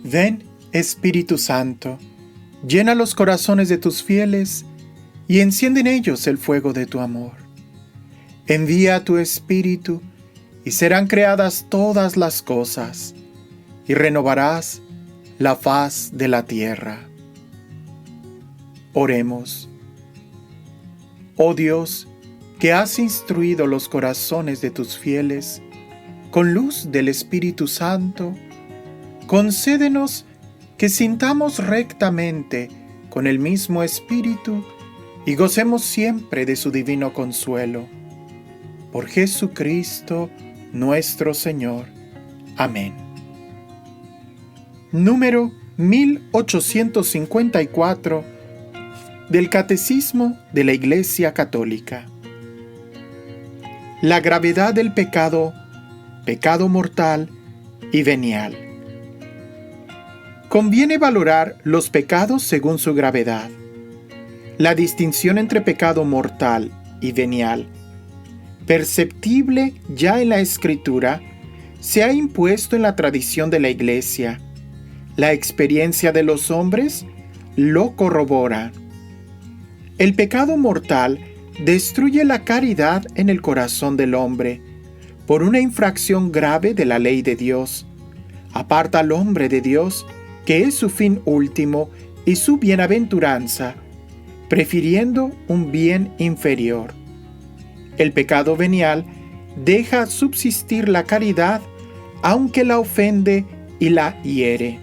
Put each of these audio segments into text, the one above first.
Ven, Espíritu Santo, llena los corazones de tus fieles y enciende en ellos el fuego de tu amor. Envía tu Espíritu y serán creadas todas las cosas y renovarás la faz de la tierra. Oremos. Oh Dios, que has instruido los corazones de tus fieles con luz del Espíritu Santo, concédenos que sintamos rectamente con el mismo Espíritu y gocemos siempre de su divino consuelo. Por Jesucristo nuestro Señor. Amén. Número 1854 del Catecismo de la Iglesia Católica. La gravedad del pecado, pecado mortal y venial. Conviene valorar los pecados según su gravedad. La distinción entre pecado mortal y venial, perceptible ya en la Escritura, se ha impuesto en la tradición de la Iglesia. La experiencia de los hombres lo corrobora. El pecado mortal destruye la caridad en el corazón del hombre por una infracción grave de la ley de Dios. Aparta al hombre de Dios, que es su fin último y su bienaventuranza, prefiriendo un bien inferior. El pecado venial deja subsistir la caridad, aunque la ofende y la hiere.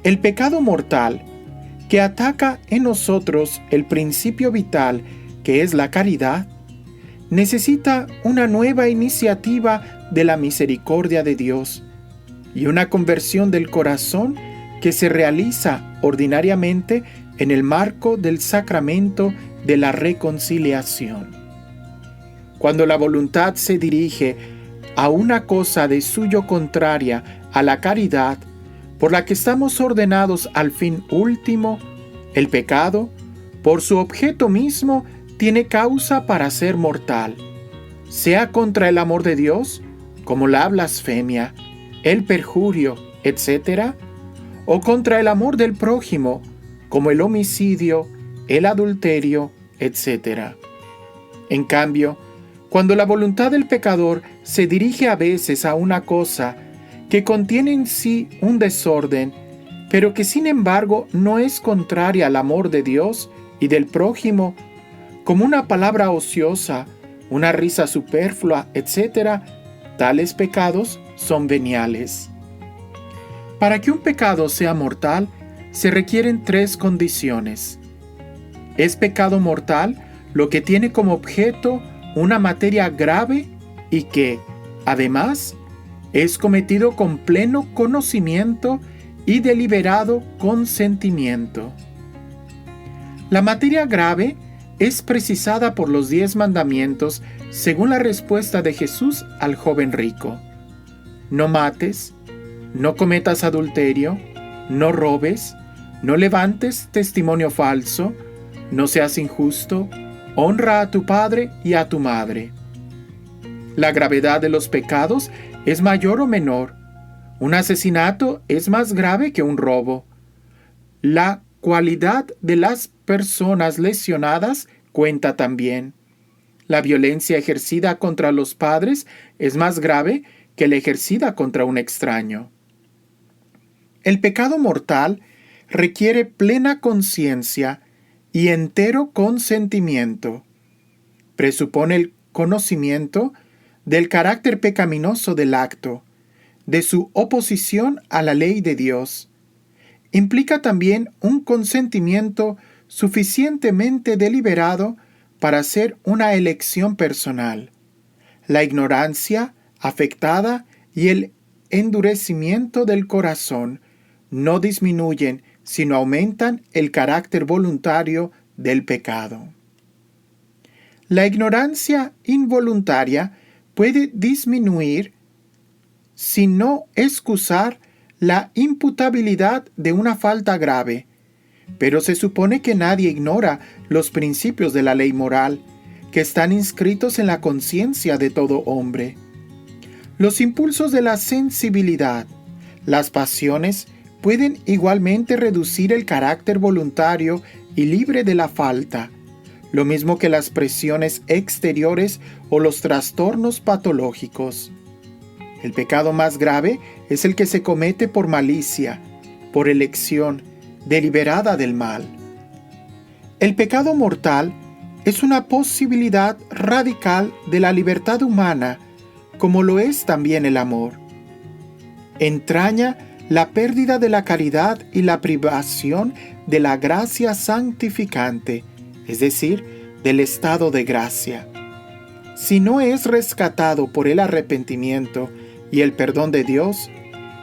El pecado mortal, que ataca en nosotros el principio vital que es la caridad, necesita una nueva iniciativa de la misericordia de Dios y una conversión del corazón que se realiza ordinariamente en el marco del sacramento de la reconciliación. Cuando la voluntad se dirige a una cosa de suyo contraria a la caridad, por la que estamos ordenados al fin último, el pecado, por su objeto mismo, tiene causa para ser mortal, sea contra el amor de Dios, como la blasfemia, el perjurio, etc., o contra el amor del prójimo, como el homicidio, el adulterio, etc. En cambio, cuando la voluntad del pecador se dirige a veces a una cosa que contiene en sí un desorden, pero que sin embargo no es contraria al amor de Dios y del prójimo, como una palabra ociosa, una risa superflua, etc., tales pecados son veniales. Para que un pecado sea mortal, se requieren tres condiciones. Es pecado mortal lo que tiene como objeto una materia grave y que, además, es cometido con pleno conocimiento y deliberado consentimiento. La materia grave es precisada por los 10 mandamientos según la respuesta de Jesús al joven rico. No mates, no cometas adulterio, no robes, no levantes testimonio falso, no seas injusto, honra a tu padre y a tu madre. La gravedad de los pecados es mayor o menor. Un asesinato es más grave que un robo. La cualidad de las personas lesionadas cuenta también. La violencia ejercida contra los padres es más grave que la ejercida contra un extraño. El pecado mortal requiere plena conciencia y entero consentimiento. Presupone el conocimiento del carácter pecaminoso del acto, de su oposición a la ley de Dios. Implica también un consentimiento suficientemente deliberado para hacer una elección personal. La ignorancia afectada y el endurecimiento del corazón no disminuyen, sino aumentan el carácter voluntario del pecado. La ignorancia involuntaria puede disminuir, sin no excusar, la imputabilidad de una falta grave, pero se supone que nadie ignora los principios de la ley moral, que están inscritos en la conciencia de todo hombre. Los impulsos de la sensibilidad, Las pasiones pueden igualmente reducir el carácter voluntario y libre de la falta, lo mismo que las presiones exteriores o los trastornos patológicos. El pecado más grave es el que se comete por malicia, por elección deliberada del mal. El pecado mortal es una posibilidad radical de la libertad humana, como lo es también el amor. Entraña la pérdida de la caridad y la privación de la gracia santificante, es decir, del estado de gracia. Si no es rescatado por el arrepentimiento y el perdón de Dios,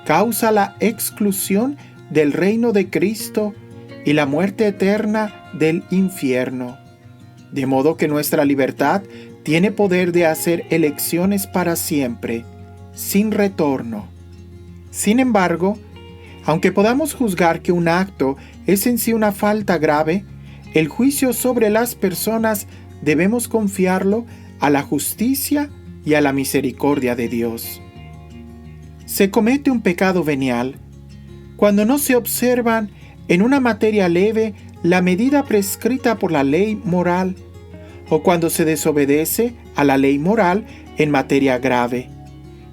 causa la exclusión del reino de Cristo y la muerte eterna del infierno. De modo que nuestra libertad tiene poder de hacer elecciones para siempre, sin retorno. Sin embargo, aunque podamos juzgar que un acto es en sí una falta grave, el juicio sobre las personas debemos confiarlo a la justicia y a la misericordia de Dios. Se comete un pecado venial cuando no se observan en una materia leve la medida prescrita por la ley moral, o cuando se desobedece a la ley moral en materia grave,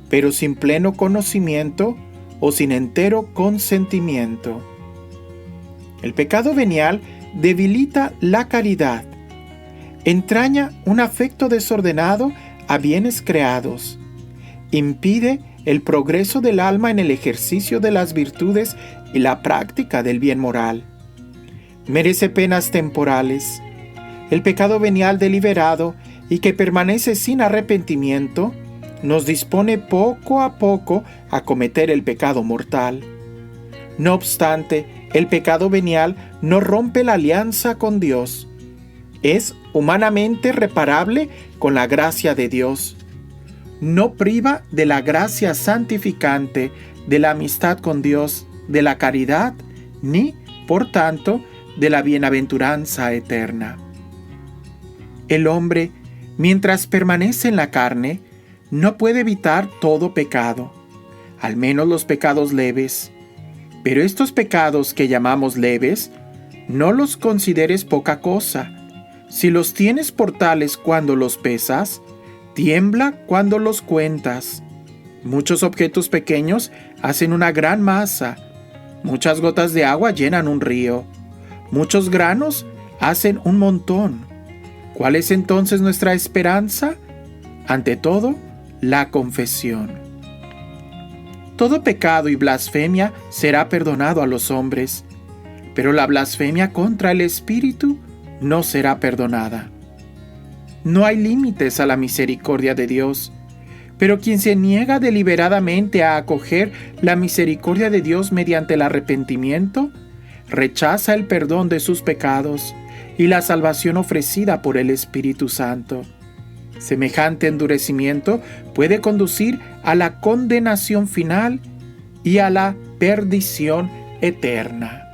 pero sin pleno conocimiento o sin entero consentimiento. El pecado venial debilita la caridad, entraña un afecto desordenado a bienes creados, impide el progreso del alma en el ejercicio de las virtudes y la práctica del bien moral. Merece penas temporales. El pecado venial deliberado y que permanece sin arrepentimiento nos dispone poco a poco a cometer el pecado mortal. No obstante, el pecado venial no rompe la alianza con Dios. Es humanamente reparable con la gracia de Dios. No priva de la gracia santificante, de la amistad con Dios, de la caridad, ni, por tanto, de la bienaventuranza eterna. El hombre, mientras permanece en la carne, no puede evitar todo pecado, al menos los pecados leves. Pero estos pecados que llamamos leves, no los consideres poca cosa. Si los tienes por tales cuando los pesas, tiembla cuando los cuentas. Muchos objetos pequeños hacen una gran masa. Muchas gotas de agua llenan un río. Muchos granos hacen un montón. ¿Cuál es entonces nuestra esperanza? Ante todo, la confesión. Todo pecado y blasfemia será perdonado a los hombres, pero la blasfemia contra el Espíritu no será perdonada. No hay límites a la misericordia de Dios, pero quien se niega deliberadamente a acoger la misericordia de Dios mediante el arrepentimiento, rechaza el perdón de sus pecados y la salvación ofrecida por el Espíritu Santo. Semejante endurecimiento puede conducir a la condenación final y a la perdición eterna.